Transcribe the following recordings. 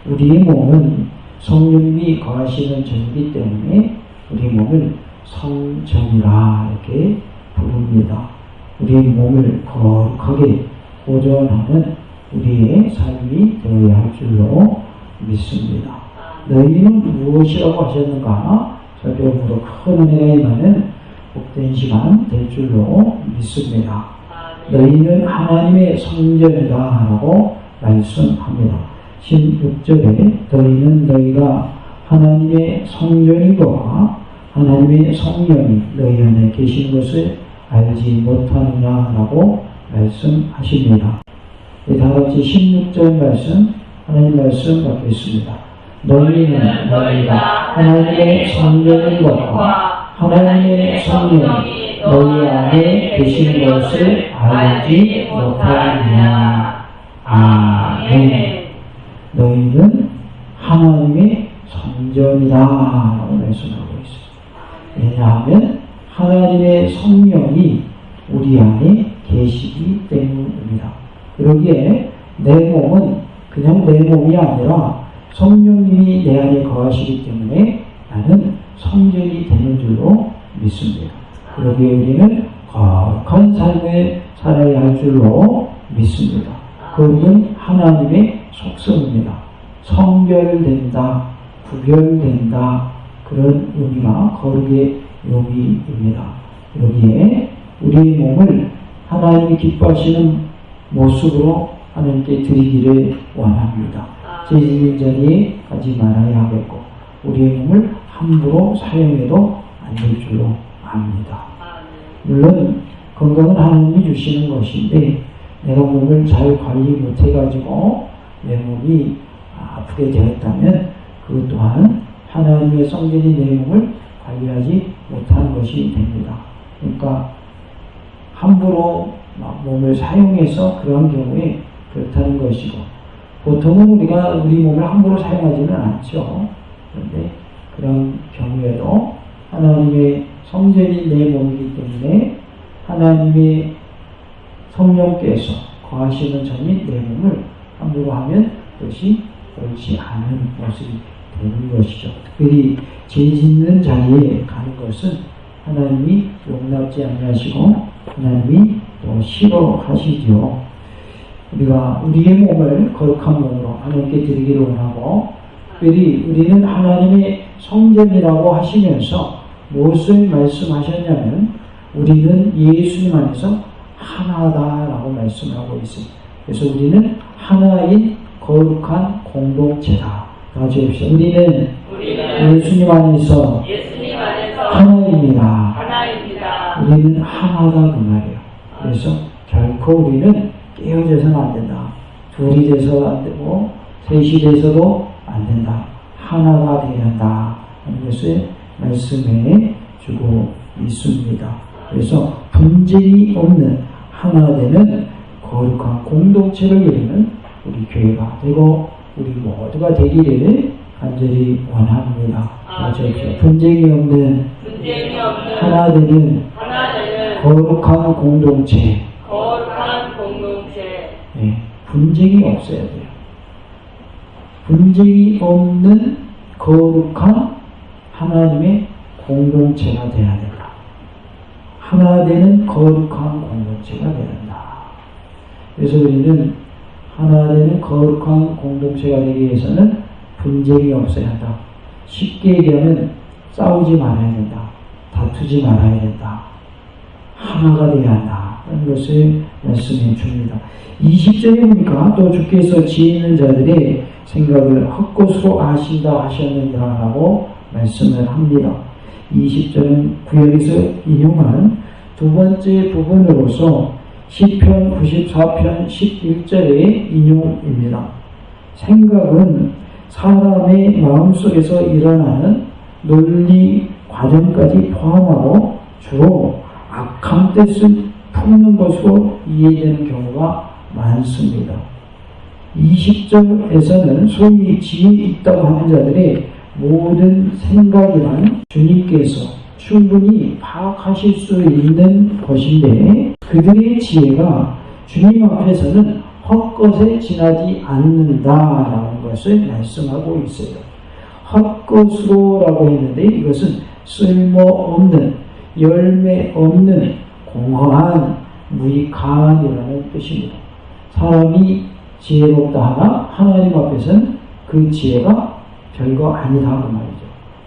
우리의 몸은 성령님이 거하시는 전이기 때문에 우리 몸을 성전이라 이렇게 부릅니다. 우리의 몸을 거룩하게 보존하는 우리의 삶이 되어야 할 줄로 믿습니다. 너희는 무엇이라고 하셨는가? 살펴보므로 큰 은혜가 임하는 복된 시간 될 줄로 믿습니다. 너희는 하나님의 성전이다 라고 말씀합니다. 16절에 너희는 너희가 하나님의 성전이고 하나님의 성령이 너희 안에 계신 것을 알지 못하느냐라고 말씀하십니다. 다같이 16절 말씀 하나님 말씀 받겠습니다. 너희는 너희가 하나님의 성전이고 하나님의 성령이 너희 안에 계신 것을 알지 못하느냐. 아멘. 너희는 하나님의 성전이다 라고 말씀하고 있습니다. 왜냐하면 하나님의 성령이 우리 안에 계시기 때문입니다. 여기에 내 몸은 그냥 내 몸이 아니라 성령님이 내 안에 거하시기 때문에 나는 성전이 되는 줄로 믿습니다. 그러기에 우리는 거룩한 삶을 살아야 할 줄로 믿습니다. 그것은 하나님의 속성입니다. 성결된다, 구별된다, 그런 의미가 거룩의 의미입니다. 여기에 우리의 몸을 하나님이 기뻐하시는 모습으로 하나님께 드리기를 원합니다. 죄짓는 자리에 가지 말아야 하겠고 우리의 몸을 함부로 사용해도 안 될 줄로 압니다. 물론 건강은 하나님이 주시는 것인데 내가 몸을 잘 관리 못해가지고 내 몸이 아프게 되었다면 그것 또한 하나님의 성전인 내 몸을 관리하지 못하는 것이 됩니다. 그러니까 함부로 몸을 사용해서 그런 경우에 그렇다는 것이고 보통은 우리가 우리 몸을 함부로 사용하지는 않죠. 그런데 그런 경우에도 하나님의 성전인 내 몸이기 때문에 하나님의 성령께서 거하시는 전인 내 몸을 함부로 하면 그것이 옳지 않은 모습이 되는 것이죠. 특별히 죄 짓는 자리에 가는 것은 하나님이 용납지 않으시고 하나님이 또 싫어하시죠. 우리가 우리의 몸을 거룩한 몸으로 하나님께 드리기를 원하고 특별히 우리는 하나님의 성전이라고 하시면서 무엇을 말씀하셨냐면 우리는 예수님 안에서 하나다라고 말씀하고 있습니다. 그래서 우리는 하나인 거룩한 공동체다. 다시 해봅시다. 우리는 예수님 안에서 하나입니다. 우리는 하나다 그 말이에요. 그래서 결코 우리는 깨어져서는 안 된다. 둘이 돼서도 안 되고 셋이 돼서도 안 된다. 하나가 되어야 한다 하는 것을 말씀해 주고 있습니다. 그래서 분쟁이 없는 하나 되는 거룩한 공동체를 이루는 우리 교회가 되고 우리 모두가 되기를 간절히 원합니다. 분쟁이 없는 하나 되는 거룩한 공동체. 네, 분쟁이 없어야 돼요. 분쟁이 없는 거룩한 하나님의 공동체가 되어야 된다. 하나 되는 거룩한 공동체가 되어야 된다. 그래서 우리는 하나 되는 거룩한 공동체가 되기 위해서는 분쟁이 없어야 한다. 쉽게 얘기하면 싸우지 말아야 된다. 다투지 말아야 된다. 하나가 되어야 한다. 하는 것을 말씀해 줍니다. 20절에 보니까 또 주께서 지혜 있는 자들의 생각을 헛것으로 아신다 하셨느니라라고 말씀을 합니다. 20절은 구약에서 인용한 두 번째 부분으로서 시편 94편 11절의 인용입니다. 생각은 사람의 마음속에서 일어나는 논리 과정까지 포함하고 주로 악한 뜻을 품는 것으로 이해되는 경우가 많습니다. 20절에서는 소위 지혜 있다고 하는 자들의 모든 생각이란 주님께서 충분히 파악하실 수 있는 것인데 그들의 지혜가 주님 앞에서는 헛것에 지나지 않는다라는 것을 말씀하고 있어요. 헛것으로라고 했는데 이것은 쓸모없는, 열매 없는 공허한 무익한이라는 뜻입니다. 사람이 지혜롭다 하나 하나님 앞에서는 그 지혜가 별거 아니다 그 말이죠.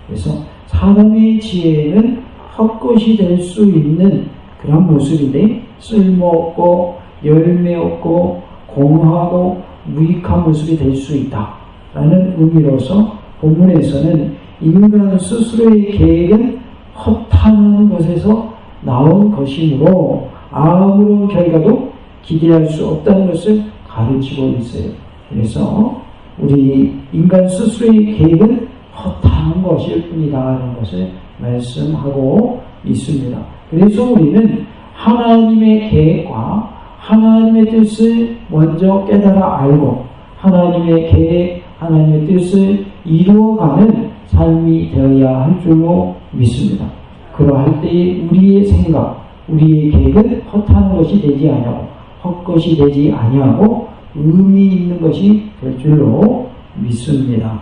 그래서 사람의 지혜는 헛것이 될 수 있는 그런 모습인데 쓸모없고 열매 없고 공허하고 무익한 모습이 될 수 있다라는 의미로서 본문에서는 인간 스스로의 계획은 허탄한 것에서 나온 것이므로 아무런 결과도 기대할 수 없다는 것을 가르치고 있어요. 그래서 우리 인간 스스로의 계획은 허탄한 것일 뿐이다라는 것을 말씀하고 있습니다. 그래서 우리는 하나님의 계획과 하나님의 뜻을 먼저 깨달아 알고 하나님의 계획, 하나님의 뜻을 이루어가는 삶이 되어야 할 줄로 믿습니다. 그러할 때 우리의 생각, 우리의 계획은 허탄한 것이 되지 아니하고 헛것이 되지 아니하고 의미 있는 것이 될 줄로 믿습니다.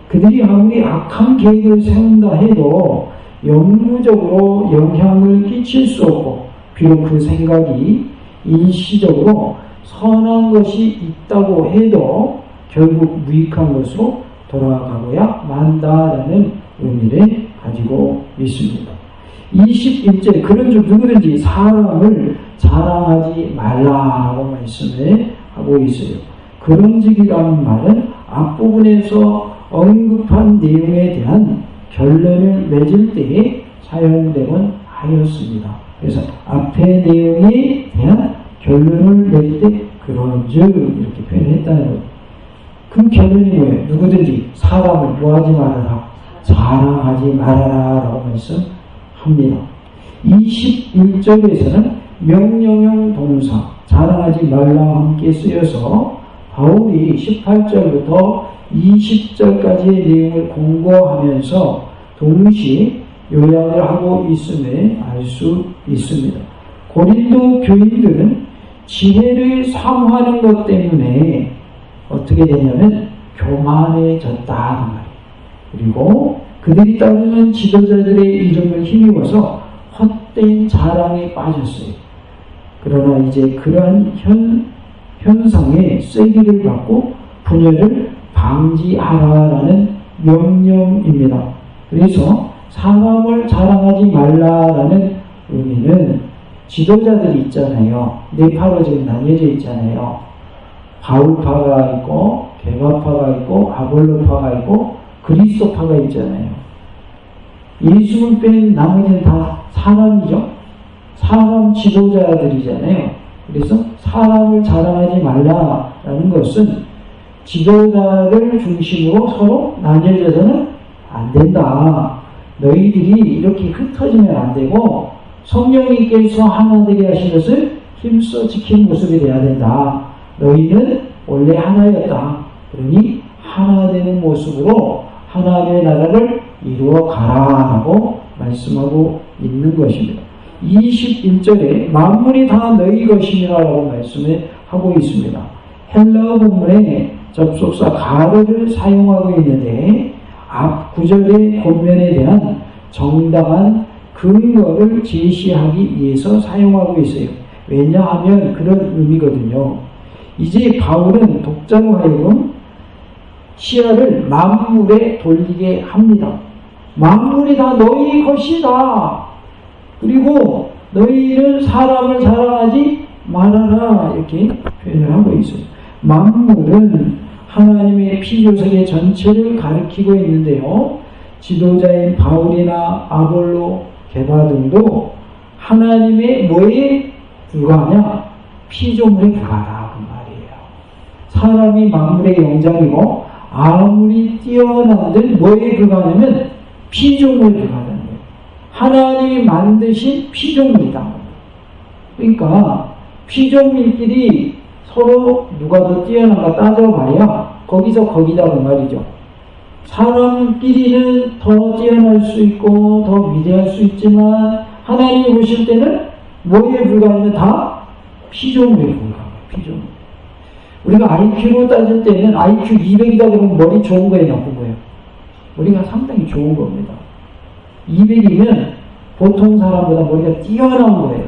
그들이 아무리 악한 계획을 세운다 해도 영구적으로 영향을 끼칠 수 없고 비록 그 생각이 일시적으로 선한 것이 있다고 해도 결국 무익한 것으로 돌아가고야 만다라는 의미를 가지고 있습니다. 21절 그런 줄 누구든지 사람을 자랑하지 말라고 말씀을 하고 있어요. 그런즉이라는 말은 앞부분에서 언급한 내용에 대한 결론을 맺을 때에 사용되곤 하였습니다. 그래서 앞의 내용에 대한 결론을 맺을 때 그런즉 이렇게 표현했다는 거예요. 그 결론이 뭐예요? 누구든지 사람을 뭐하지 말아라, 자랑하지 말아라 라고 말씀합니다. 21절에서는 명령형 동사 자랑하지 말라와 함께 쓰여서 바울이 18절부터 20절까지의 내용을 공고하면서 동시에 요약을 하고 있음을 알 수 있습니다. 고린도 교인들은 지혜를 사모하는 것 때문에 어떻게 되냐면 교만해졌다는 말이에요. 그리고 그들이 따르는 지도자들의 이름을 힘입어서 헛된 자랑에 빠졌어요. 그러나 이제 그러한 현상의 세기를 받고 분열을 방지하라라는 명령입니다. 그래서 사람을 자랑하지 말라라는 의미는 지도자들이 있잖아요. 네 파로 지금 나뉘어져 있잖아요. 바울파가 있고 게바파가 있고 아볼로파가 있고 그리스도파가 있잖아요. 예수를 뺀 나머지는 다 사람이죠. 사람 지도자들이잖아요. 그래서 사람을 자랑하지 말라라는 것은 지도자를 중심으로 서로 나뉘어져서는 안 된다. 너희들이 이렇게 흩어지면 안 되고 성령님께서 하나 되게 하신 것을 힘써 지키는 모습이 되어야 된다. 너희는 원래 하나였다. 그러니 하나 되는 모습으로 하나님의 나라를 이루어 가라라고 말씀하고 있는 것입니다. 21절에 만물이 다 너희 것이니라라고 말씀을 하고 있습니다. 헬라어 본문에 접속사 가르를 사용하고 있는데 앞 구절의 본면에 대한 정당한 근거를 제시하기 위해서 사용하고 있어요. 왜냐하면 그런 의미거든요. 이제 바울은 독자로 하여금 시야를 만물에 돌리게 합니다. 만물이 다 너희 것이다. 그리고 너희는 사람을 자랑하지 말아라. 이렇게 표현을 하고 있어요. 만물은 하나님의 피조세계 전체를 가리키고 있는데요. 지도자인 바울이나 아볼로, 게바 등도 하나님의 뭐에 불과하냐? 피조물에 불과하다 그 말이에요. 사람이 만물의 영장이고 아무리 뛰어난들 뭐에 불과하냐면 피조물에 불과하다는 거예요. 하나님이 만드신 피조물이다. 그러니까 피조물끼리 서로 누가 더 뛰어난가 따져봐야 거기서 거기다 그 말이죠. 사람끼리는 더 뛰어날 수 있고 더 위대할 수 있지만 하나님이 보실 때는 뭐에 불과하면 다 피조물에 불과해요. 피조물. 우리가 IQ로 따질 때는 IQ 200이다 그러면 머리 좋은 거예요, 나쁜 거예요? 머리가 상당히 좋은 겁니다. 200이면 보통 사람보다 머리가 뛰어난 거예요.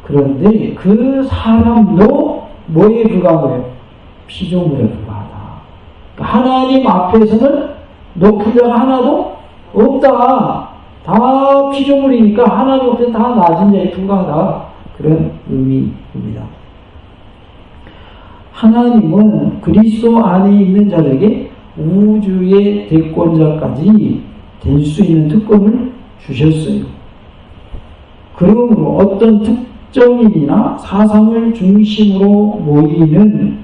그런데 그 사람도 뭐에 불과한 거예요? 피조물에 불과하다. 그러니까 하나님 앞에서는 높은 자가 하나도 없다. 다 피조물이니까 하나님 앞에 다 낮은 자에 불과하다. 그런 의미입니다. 하나님은 그리스도 안에 있는 자에게 우주의 대권자까지 될 수 있는 특권을 주셨어요. 그러므로 어떤 특정인이나 사상을 중심으로 모이는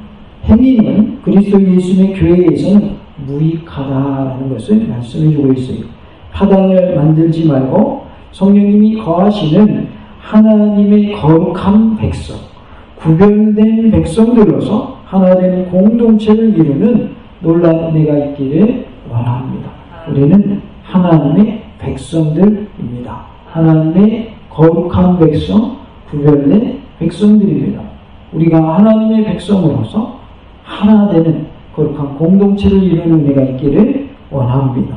행위는 그리스도 예수님의 교회에서는 무익하다라는 것을 말씀해주고 있어요. 파당을 만들지 말고 성령님이 거하시는 하나님의 거룩한 백성, 구별된 백성들로서 하나된 공동체를 이루는 놀라운 은혜가 있기를 원합니다. 우리는 하나님의 백성들입니다. 하나님의 거룩한 백성, 구별된 백성들입니다. 우리가 하나님의 백성으로서 하나 되는 거룩한 공동체를 이루는 은혜가 있기를 원합니다.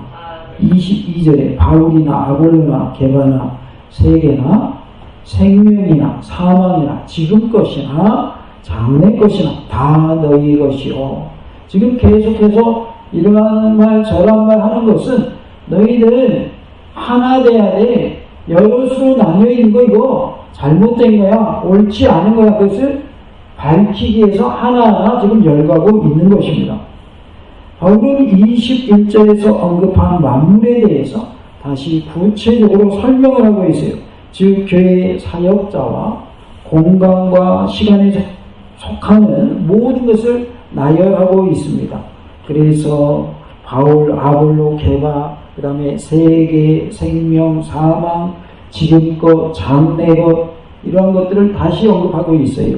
22절에 바울이나 아볼로나 게바나 세계나 생명이나 사망이나 지금 것이나 장래 것이나 다 너희 것이요. 지금 계속해서 이러한 말 저러한 말 하는 것은 너희들 하나 돼야 돼. 여럿으로 나뉘어 있는 거 이거 잘못된 거야. 옳지 않은 거야. 그것을 밝히기 위해서 하나하나 지금 열거하고 있는 것입니다. 바울은 21절에서 언급한 만물에 대해서 다시 구체적으로 설명을 하고 있어요. 즉 교회의 사역자와 공간과 시간에 속하는 모든 것을 나열하고 있습니다. 그래서 바울, 아볼로, 게바, 그 다음에 세계, 생명, 사망, 지금 것, 장래 것 이러한 것들을 다시 언급하고 있어요.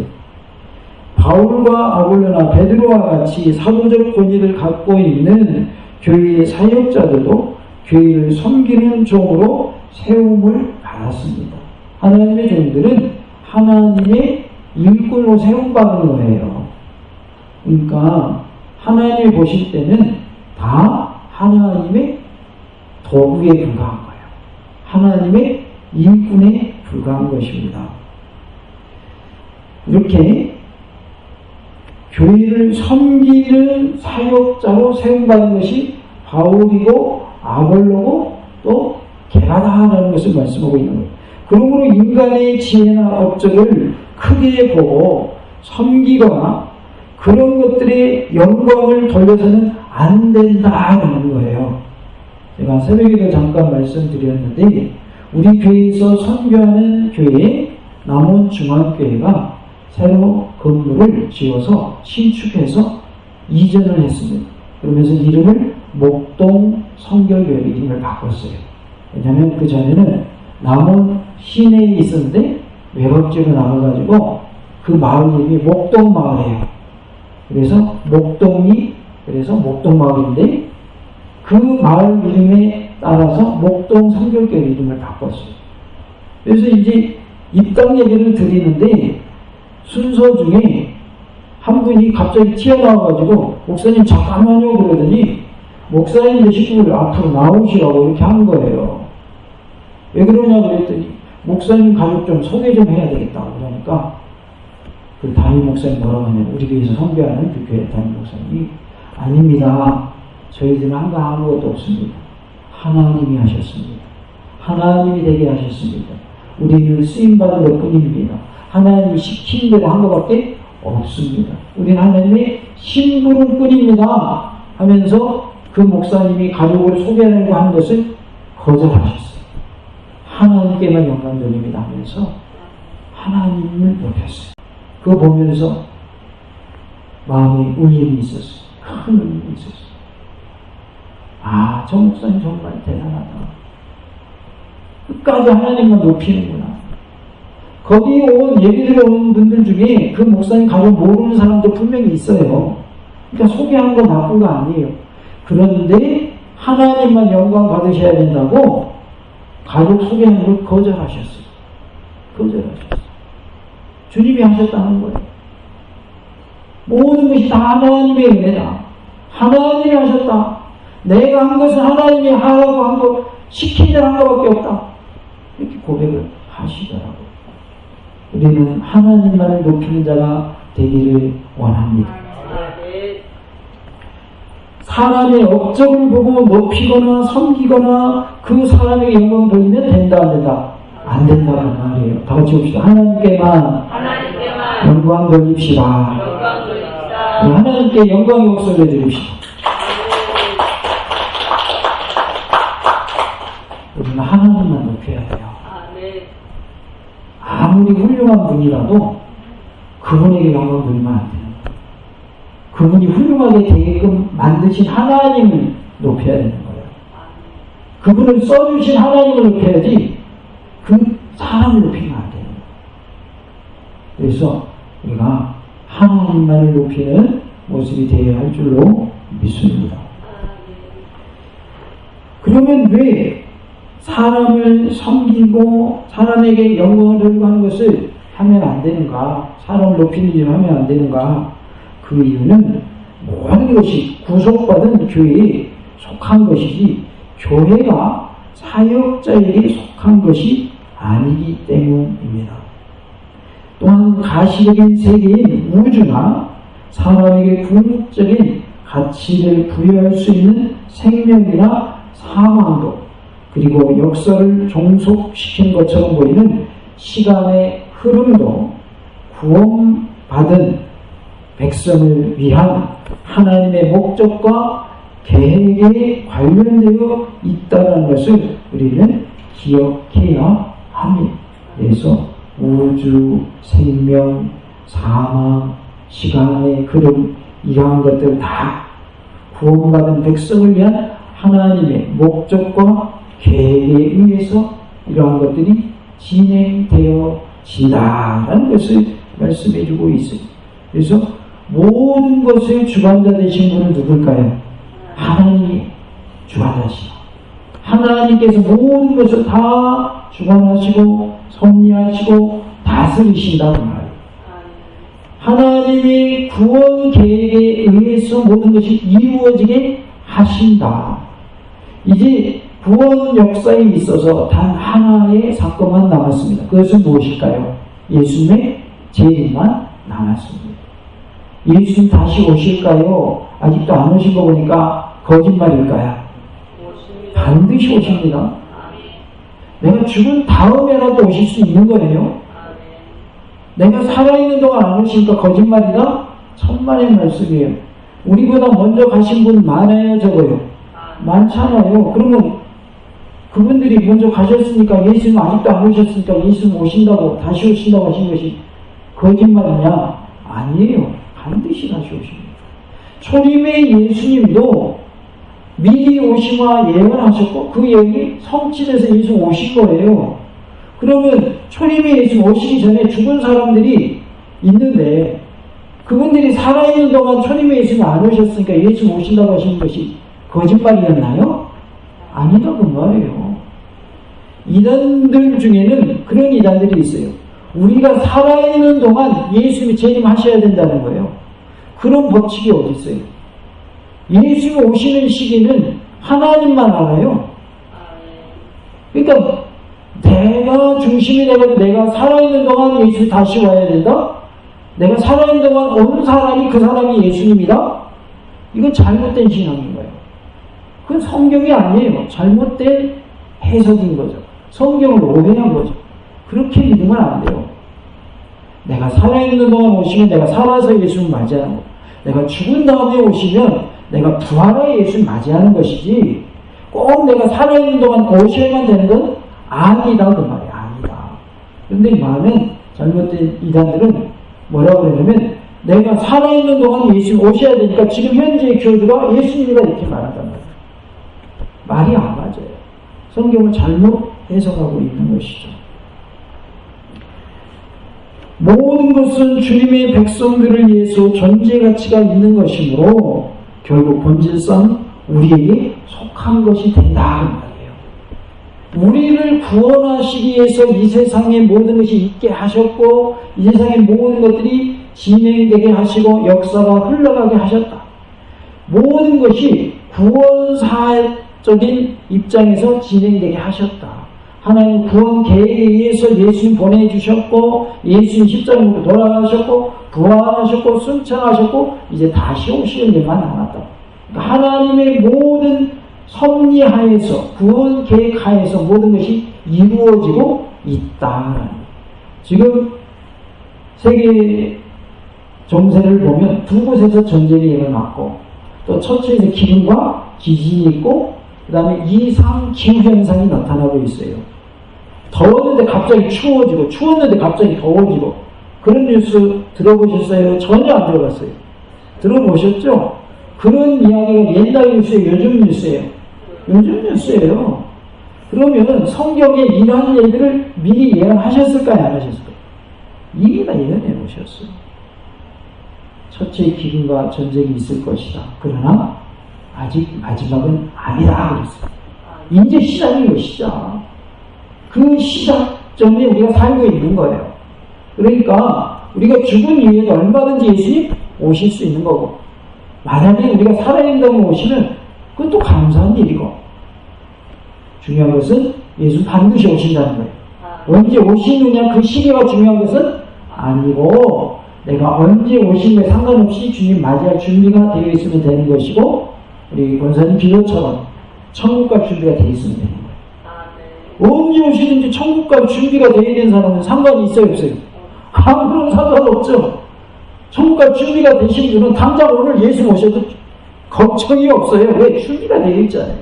바울과 아볼로나 베드로와 같이 사도적 권위를 갖고 있는 교회의 사역자들도 교회를 섬기는 종으로 세움을 받았습니다. 하나님의 종들은 하나님의 일꾼으로 세움받는 거예요. 그러니까 하나님이 보실 때는 다 하나님의 도구에 불과한 거예요. 하나님의 일꾼에 불과한 것입니다. 이렇게 교회를 섬기는 사역자로 세움받는 것이 바울이고 아볼로고 또 게바다라는 것을 말씀하고 있는 거예요. 그러므로 인간의 지혜나 업적을 크게 보고 섬기거나 그런 것들의 영광을 돌려서는 안 된다는 거예요. 제가 새벽에도 잠깐 말씀드렸는데 우리 교회에서 선교하는 교회 남원중앙교회가 새로 건물을 지어서 신축해서 이전을 했습니다. 그러면서 이름을 목동 성결교회로 이름을 바꿨어요. 왜냐하면 그 전에는 남원 시내에 있었는데 외곽지로 나가가지고 그 마을 이름이 목동 마을이에요. 그래서 목동이 그래서 목동 마을인데 그 마을 이름에 따라서 목동 성결교회 이름을 바꿨어요. 그래서 이제 입당 얘기를 드리는데 순서 중에 한 분이 갑자기 튀어나와가지고 목사님 잠깐만요 그러더니 목사님의 식구를 앞으로 나오시라고 이렇게 한 거예요. 왜 그러냐 그랬더니 목사님 가족 좀 소개 좀 해야 되겠다고 그러니까 그 담임 목사님 뭐라고 하냐면 우리 교회에서 선교하는 그 교회 담임 목사님이 아닙니다. 저희들은 아무것도 없습니다. 하나님이 하셨습니다. 하나님이 되게 하셨습니다. 우리는 쓰임받은 것 뿐입니다. 하나님이 시킨 대로 한 것밖에 없습니다. 우리는 하나님의 심부름꾼입니다 하면서 그 목사님이 가족을 소개하려고 한 것을 거절하셨어요. 하나님께만 영광 돌립니다 하면서 하나님을 높였어요. 그거 보면서 마음에 울림이 있었어요. 큰 울림이 있었어요. 아, 저 목사님 정말 대단하다. 끝까지 하나님만 높이는구나. 거기에 온 예비 들어온 분들 중에 그 목사님 가족 모르는 사람도 분명히 있어요. 그러니까 소개하는 건 나쁜 거 아니에요. 그런데 하나님만 영광 받으셔야 된다고 가족 소개하는 걸 거절하셨어요. 거절하셨어요. 주님이 하셨다는 거예요. 모든 것이 다 하나님의 은혜다. 하나님이 하셨다. 내가 한 것은 하나님이 하라고 한 것, 시킨 대로 한 것밖에 없다. 이렇게 고백을 하시더라고요. 우리는 하나님만을 높이는 자가 되기를 원합니다. 사람의 업적을 보고 높이거나 섬기거나 그 사람에게 영광 돌리면 된다, 안 된다? 안 된다는 말이에요. 다 같이 봅시다. 하나님께만 영광 돌립시다. 하나님께 영광의 목소리를 드립시다. 우리는 하나님만 높여야 돼요. 아무리 훌륭한 분이라도 그분에게 영광 돌리면 안 돼요. 그분이 훌륭하게 되게끔 만드신 하나님을 높여야 되는 거예요. 그분을 써주신 하나님을 높여야지 그 사람을 높이면 안 돼요. 그래서 우리가 하나님만을 높이는 모습이 되어야 할 줄로 믿습니다. 그러면 왜 사람을 섬기고 사람에게 영광을 돌리고 하는 것을 하면 안 되는가? 사람을 높이는 일을 하면 안 되는가? 그 이유는 모든 것이 구속받은 교회에 속한 것이지 교회가 사역자에게 속한 것이 아니기 때문입니다. 또한 가시적인 세계인 우주나 사람에게 궁극적인 가치를 부여할 수 있는 생명이나 사망도 그리고 역사를 종속시킨 것처럼 보이는 시간의 흐름도 구원받은 백성을 위한 하나님의 목적과 계획에 관련되어 있다는 것을 우리는 기억해야 합니다. 그래서 우주, 생명, 사망, 시간의 흐름 이러한 것들 다 구원받은 백성을 위한 하나님의 목적과 계획에 의해서 이러한 것들이 진행되어진다라는 것을 말씀해주고 있어요. 그래서 모든 것의 주관자 되신 분은 누굴까요? 하나님이 주관하시고 하나님께서 모든 것을 다 주관하시고 섭리하시고 다스리신다는 말이에요. 하나님의 구원 계획에 의해서 모든 것이 이루어지게 하신다. 이제 구원 역사에 있어서 단 하나의 사건만 남았습니다. 그것은 무엇일까요? 예수님의 재림만 남았습니다. 예수님 다시 오실까요? 아직도 안 오신 거 보니까 거짓말일까요? 반드시 오십니다. 내가 죽은 다음에라도 오실 수 있는 거예요. 내가 살아있는 동안 안 오시니까 거짓말이다? 천만의 말씀이에요. 우리보다 먼저 가신 분 많아요, 적어요? 많잖아요. 그러면 그분들이 먼저 가셨으니까 예수님 아직도 안 오셨으니까 예수님 오신다고 다시 오신다고 하신 것이 거짓말이냐? 아니에요. 반드시 다시 오십니다. 초림의 예수님도 미리 오심과 예언하셨고 그 예언이 성취돼서 예수님 오신 거예요. 그러면 초림의 예수님 오시기 전에 죽은 사람들이 있는데 그분들이 살아있는 동안 초림의 예수님 안 오셨으니까 예수님 오신다고 하신 것이 거짓말이었나요? 아니다 그 말이에요. 이단들 중에는 그런 이단들이 있어요. 우리가 살아있는 동안 예수님이 재림하셔야 된다는 거예요. 그런 법칙이 어디 있어요? 예수님이 오시는 시기는 하나님만 알아요. 그러니까 내가 중심이 돼가지고 내가 살아있는 동안 예수님이 다시 와야 된다? 내가 살아있는 동안 어느 사람이 그 사람이 예수님이다? 이건 잘못된 신앙인 거예요. 그건 성경이 아니에요. 잘못된 해석인 거죠. 성경을 오해한 거죠. 그렇게 믿으면 안 돼요. 내가 살아있는 동안 오시면 내가 살아서 예수님 맞이하는 거. 내가 죽은 다음에 오시면 내가 부활의 예수님 맞이하는 것이지 꼭 내가 살아있는 동안 오셔야만 되는 건 아니다 그 말이야. 아니다. 그런데 이 말은 잘못된 이단들은 뭐라고 그러냐면 내가 살아있는 동안 예수님 오셔야 되니까 지금 현재의 교주가 예수님이다 이렇게 말한단 말이야. 말이 안 맞아요. 성경을 잘못 해석하고 있는 것이죠. 모든 것은 주님의 백성들을 위해서 존재 가치가 있는 것이므로 결국 본질상 우리에게 속한 것이 된다. 우리를 구원하시기 위해서 이 세상에 모든 것이 있게 하셨고 이 세상의 모든 것들이 진행되게 하시고 역사가 흘러가게 하셨다. 모든 것이 구원사적인 입장에서 진행되게 하셨다. 하나님 구원 계획에 의해서 예수님 보내주셨고 예수님 십자가로 돌아가셨고 부활하셨고 승천하셨고 이제 다시 오시는 일만 남았다. 그러니까 하나님의 모든 섭리하에서 구원 계획하에서 모든 것이 이루어지고 있다. 지금 세계 정세를 보면 두 곳에서 전쟁이 일어났고 또 첫째에서 기근과 지진이 있고 그 다음에 이상 기후현상이 나타나고 있어요. 더웠는데 갑자기 추워지고 추웠는데 갑자기 더워지고 그런 뉴스 들어보셨어요? 전혀 안 들어봤어요. 들어보셨죠? 그런 이야기가 옛날 뉴스예요? 요즘 뉴스예요? 요즘 뉴스예요. 그러면 성경에 이러한 일들을 미리 예언하셨을까요? 안 하셨을까요? 이미 다 예언해 놓으셨어요. 첫째 기근과 전쟁이 있을 것이다. 그러나 아직 마지막은 아니다. 그랬어요. 이제 시작이에요. 시작. 그 시작점에 우리가 살고 있는 거예요. 그러니까 우리가 죽은 이후에도 얼마든지 예수님 오실 수 있는 거고 만약에 우리가 살아있는 오시면 그것도 감사한 일이고 중요한 것은 예수 반드시 오신다는 거예요. 언제 오시느냐 그 시기가 중요한 것은 아니고 내가 언제 오시느냐에 상관없이 주님 맞이할 준비가 되어 있으면 되는 것이고 우리 권사님 기도처럼 천국 갈 준비가 되어 있으면 되는 거예요. 언제 오시든지 천국 갈 준비가 되어 있는 사람은 상관이 있어요 없어요? 아무런 상관없죠. 천국 갈 준비가 되신 분은 당장 오늘 예수 오셔도 걱정이 없어요. 왜? 준비가 되어 있잖아요.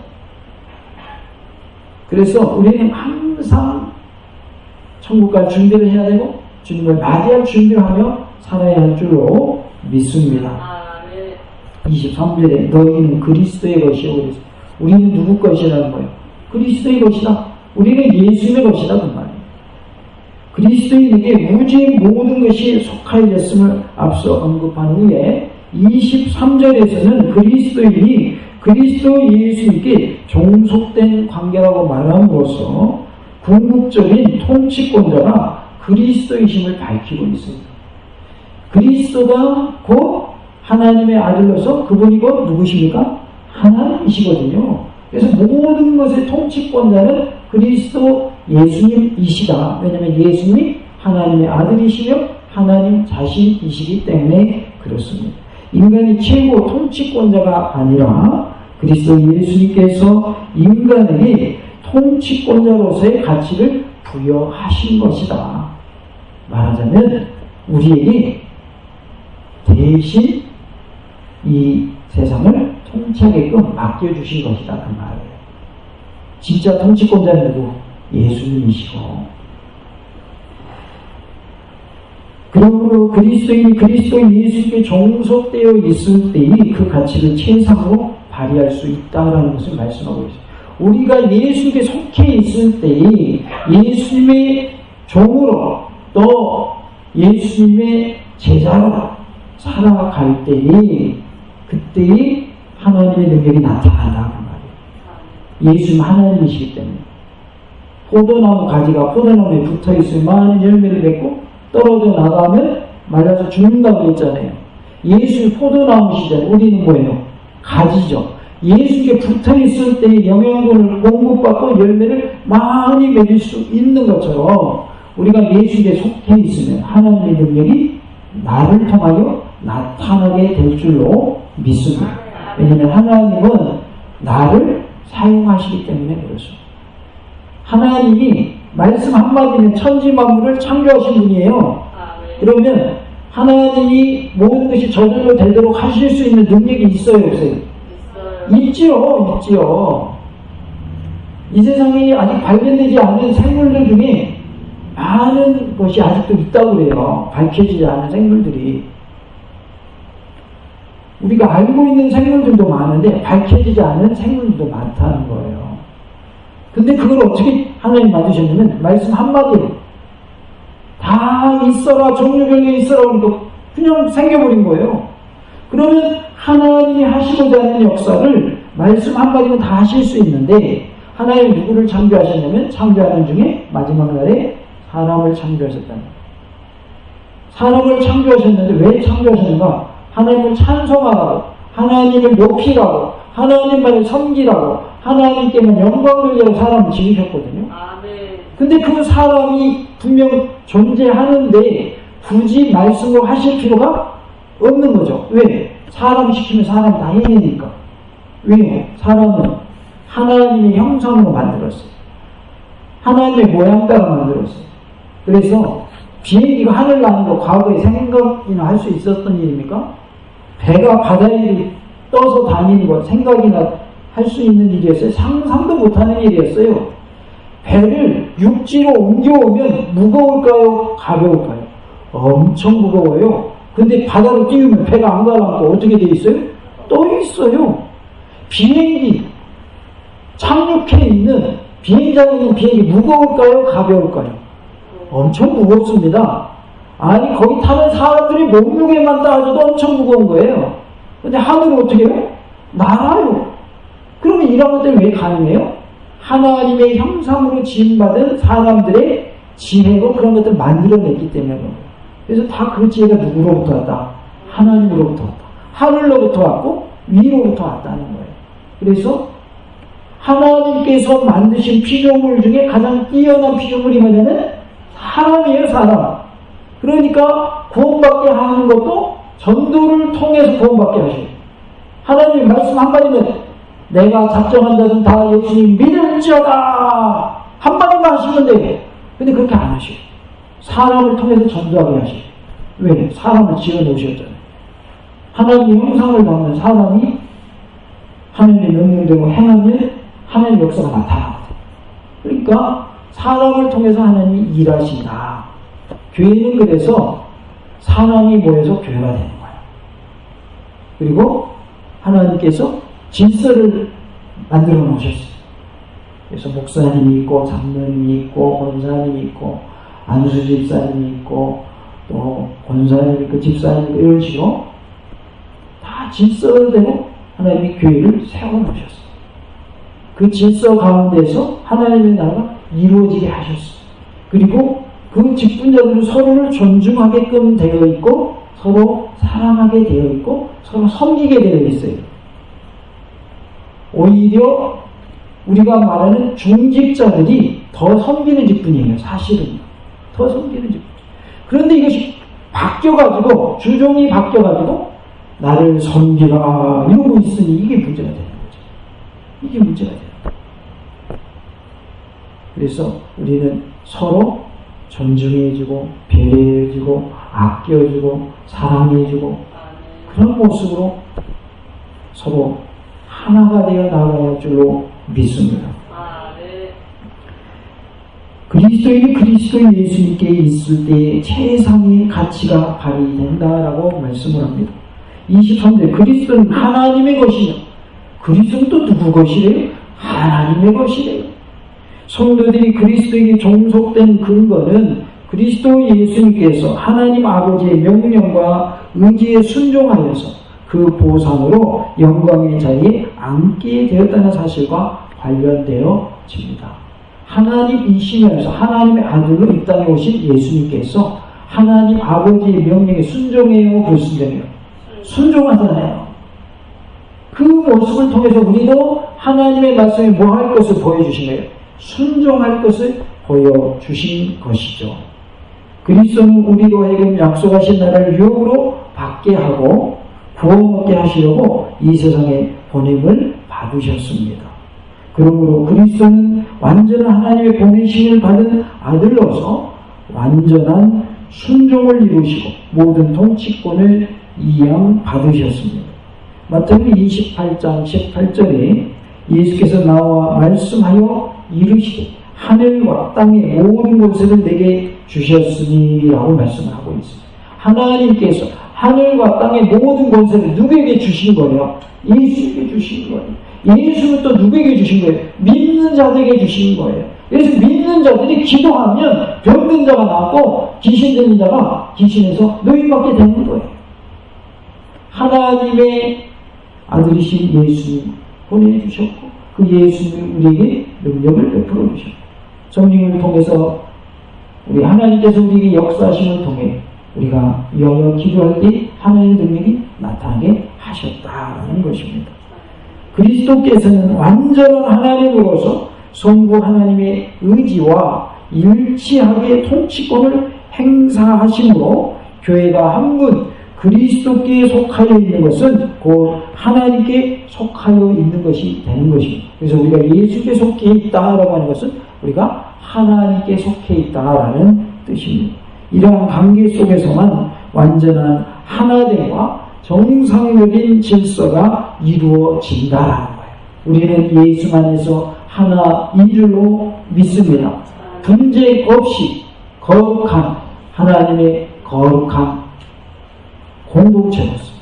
그래서 우리는 항상 천국 갈 준비를 해야 되고 주님을 맞이할 준비를 하며 살아야 할 줄로 믿습니다. 23절에 너희는 그리스도의 것이요. 그래서 우리는 누구 것이라는 거예요? 그리스도의 것이다. 우리는 예수님의 것이다. 그 말이에요. 그리스도인에게 무지의 모든 것이 속하였음을 앞서 언급한 후에 23절에서는 그리스도인이 그리스도 예수님께 종속된 관계라고 말함으로써 궁극적인 통치권자가 그리스도이심을 밝히고 있습니다. 그리스도가 곧 하나님의 아들로서 그분이 곧 누구십니까? 하나님이시거든요. 그래서 모든 것의 통치권자는 그리스도 예수님이시다. 왜냐하면 예수님이 하나님의 아들이시며 하나님 자신이시기 때문에 그렇습니다. 인간이 최고 통치권자가 아니라 그리스도 예수님께서 인간에게 통치권자로서의 가치를 부여하신 것이다. 말하자면 우리에게 대신 이 세상을 통치하게끔 맡겨주신 것이다. 그 말이에요. 진짜 통치권자는 누구? 예수님이시고. 그러므로 그리스도인이 그리스도 예수님께 종속되어 있을 때의 그 가치를 최상으로 발휘할 수 있다는 것을 말씀하고 있습니다. 우리가 예수님께 속해 있을 때의 예수님의 종으로 또 예수님의 제자로 살아갈 때에 그때의 하나님의 능력이 나타난다 그 말이에요. 예수님 하나님이시기 때문에 포도나무 가지가 포도나무에 붙어있으면 많은 열매를 맺고 떨어져 나가면 말라서 죽는다고 했잖아요. 예수님 포도나무시잖아요. 우리는 뭐예요? 가지죠. 예수님께 붙어있을 때 영양분을 공급받고 열매를 많이 맺을 수 있는 것처럼 우리가 예수님께 속해 있으면 하나님의 능력이 나를 통하여 나타나게 될 줄로 믿습니다. 왜냐하면 하나님은 나를 사용하시기 때문에 그렇습니다. 하나님이 말씀 한마디면 천지 만물을 창조하신 분이에요. 그러면 하나님이 모든 것이 저절로 되도록 하실 수 있는 능력이 있어요 없어요? 있지요. 있지요. 이 세상에 아직 발견되지 않은 생물들 중에 많은 것이 아직도 있다고 그래요. 밝혀지지 않은 생물들이. 우리가 알고 있는 생물들도 많은데 밝혀지지 않은 생물들도 많다는 거예요. 근데 그걸 어떻게 하나님 만드셨냐면 말씀 한마디로 다 있어라 종류별로 있어라 그러니까 그냥 생겨버린 거예요. 그러면 하나님이 하시고자 하는 역사를 말씀 한마디면 다 하실 수 있는데 하나님이 누구를 창조하셨냐면 창조하는 중에 마지막 날에 사람을 창조하셨다는 거예요. 사람을 창조하셨는데 왜 창조하셨는가? 하나님을 찬송하라고, 하나님을 높이라고, 하나님만을 섬기라고, 하나님께만 영광 돌리라고 사람을 지으셨거든요. 근데 그 사람이 분명 존재하는데 굳이 말씀으로 하실 필요가 없는 거죠. 왜? 사람 시키면 사람 다 해내니까. 왜? 사람은 하나님의 형상으로 만들었어요. 하나님의 모양 따라 만들었어요. 그래서 비행기가 하늘 나는 거 과거에 생각이나 할 수 있었던 일입니까? 배가 바다 위를 떠서 다니는 거 생각이나 할 수 있는 일이었어요? 상상도 못하는 일이었어요. 배를 육지로 옮겨오면 무거울까요? 가벼울까요? 엄청 무거워요. 근데 바다로 띄우면 배가 안 가라앉고 어떻게 돼 있어요? 떠 있어요. 비행기 착륙해 있는 비행장에 있는 비행기 무거울까요? 가벼울까요? 엄청 무겁습니다. 아니 거기 타는 사람들이 몸무게만 따져도 엄청 무거운 거예요. 근데 하늘은 어떻게 해요? 날아요. 그러면 이런 것들이 왜 가능해요? 하나님의 형상으로 지음받은 사람들의 지혜로 그런 것들을 만들어냈기 때문에 그런 거예요. 그래서 다 그 지혜가 누구로부터 왔다? 하나님으로부터 왔다. 하늘로부터 왔고 위로부터 왔다는 거예요. 그래서 하나님께서 만드신 피조물 중에 가장 뛰어난 피조물이 뭐냐면 사람이에요, 사람. 그러니까 구원받게 하는 것도 전도를 통해서 구원받게 하셔요. 하나님 말씀 한마디면 내가 작정한 자는 다 예수님 믿을지어다 한마디만 하시면 돼요. 근데 그렇게 안 하셔요. 사람을 통해서 전도하게 하셔요. 왜? 사람을 지어놓으셨잖아요. 하나님의 형상을 담는 사람이 하나님의 명령대로 행하면 하나님의 역사가 나타나거든요. 그러니까 사람을 통해서 하나님이 일하신다. 교회는 그래서 사람이 모여서 교회가 되는 거예요. 그리고 하나님께서 질서를 만들어 놓으셨어요. 그래서 목사님이 있고 장로님이 있고 권사님이 있고 안수 집사님이 있고 또 권사님이 있고 집사님이 있고 이런 식으로 다 질서대로 하나님이 교회를 세워놓으셨어요. 그 질서 가운데서 하나님의 나라가 이루어지게 하셨어요. 그리고 그 직분자들은 서로를 존중하게끔 되어 있고 서로 사랑하게 되어 있고 서로 섬기게 되어 있어요. 오히려 우리가 말하는 중직자들이 더 섬기는 직분이에요. 사실은 더 섬기는 직분. 그런데 이것이 바뀌어가지고 주종이 바뀌어가지고 나를 섬기라 이러고 있으니 이게 문제가 되는 거죠. 이게 문제가 돼요. 그래서 우리는 서로 존중해주고 배려해주고 아껴주고 사랑해주고 그런 모습으로 서로 하나가 되어 나아갈 가 줄로 믿습니다. 그리스도인이 그리스도 예수님께 있을 때 최상의 가치가 발휘된다라고 말씀을 합니다. 23절 그리스도는 하나님의 것이며 그리스도는 또 누구 것이래요? 하나님의 것이래요. 성도들이 그리스도에게 종속된 근거는 그리스도 예수님께서 하나님 아버지의 명령과 의지에 순종하여서 그 보상으로 영광의 자리에 앉게 되었다는 사실과 관련되어집니다. 하나님이시면서 하나님의 아들로 이 땅에 오신 예수님께서 하나님 아버지의 명령에 순종해요, 불순종해요? 순종하잖아요. 그 모습을 통해서 우리도 하나님의 말씀에 뭐 할 것을 보여주신 거예요? 순종할 것을 보여주신 것이죠. 그리스도는 우리로 하여금 약속하신 나라를 유업으로 받게 하고 구원 얻게 하시려고 이 세상에 보냄을 받으셨습니다. 그러므로 그리스도는 완전한 하나님의 보내심을 받은 아들로서 완전한 순종을 이루시고 모든 통치권을 이양받으셨습니다. 마태복음 28장 18절에 예수께서 나와 말씀하여 이르시되 하늘과 땅의 모든 것을 내게 주셨으니 라고 말씀하고 있습니다. 하나님께서 하늘과 땅의 모든 권세를 누구에게 주신 거예요? 예수에게 주신 거예요. 예수는 또 누구에게 주신 거예요? 믿는 자들에게 주신 거예요. 그래서 믿는 자들이 기도하면 병든 자가 낫고 귀신 들린 자가 귀신에서 노임받게 되는 거예요. 하나님의 아들이신 예수님 보내주셨고 그 예수님이 우리에게 능력을 베풀어 주셨고 성령을 통해서 우리 하나님께서 우리에게 역사하심을 통해 우리가 위하여 기도할 때 하나님의 능력이 나타나게 하셨다는 것입니다. 그리스도께서는 완전한 하나님으로서 성부 하나님의 의지와 일치하게 통치권을 행사하심으로 교회가 한 분 그리스도께 속하여 있는 것은 곧 하나님께 속하여 있는 것이 되는 것입니다. 그래서 우리가 예수께 속해 있다라고 하는 것은 우리가 하나님께 속해 있다라는 뜻입니다. 이러한 관계 속에서만 완전한 하나됨과 정상적인 질서가 이루어진다라는 거예요. 우리는 예수 안에서 하나인 줄로 믿습니다. 분쟁 없이 거룩한 하나님의 거룩한 공동체로서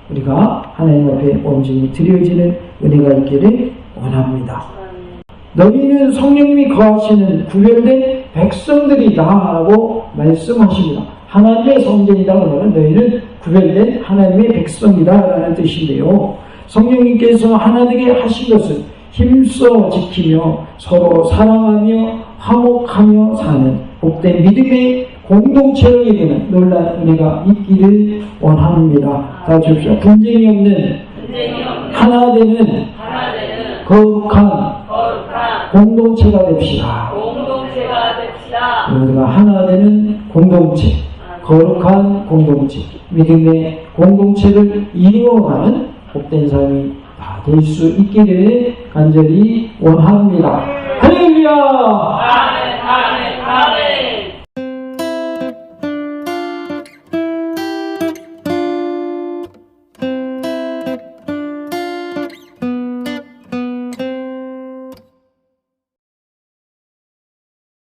우리가 하나님 앞에 온전히 드려지는 은혜가 있기를 원합니다. 너희는 성령님이 거하시는 구별된 백성들이다 라고 말씀하십니다. 하나님의 성전이다 그러면 너희는 구별된 하나님의 백성이다 라는 뜻인데요. 성령님께서 하나 되게 하신 것은 힘써 지키며 서로 사랑하며 화목하며 사는 복된 믿음의 공동체로 이루는 놀라운 은혜가 있기를 원합니다. 다 주십시오. 분쟁이 없는 하나 되는 거룩한 공동체가 됩시다. 우리가 하나 되는 공동체, 거룩한 공동체, 믿음의 공동체를 이루어가는 복된 삶이 다 될 수 있기를 간절히 원합니다. 할렐루야! 아멘, 아멘, 아멘.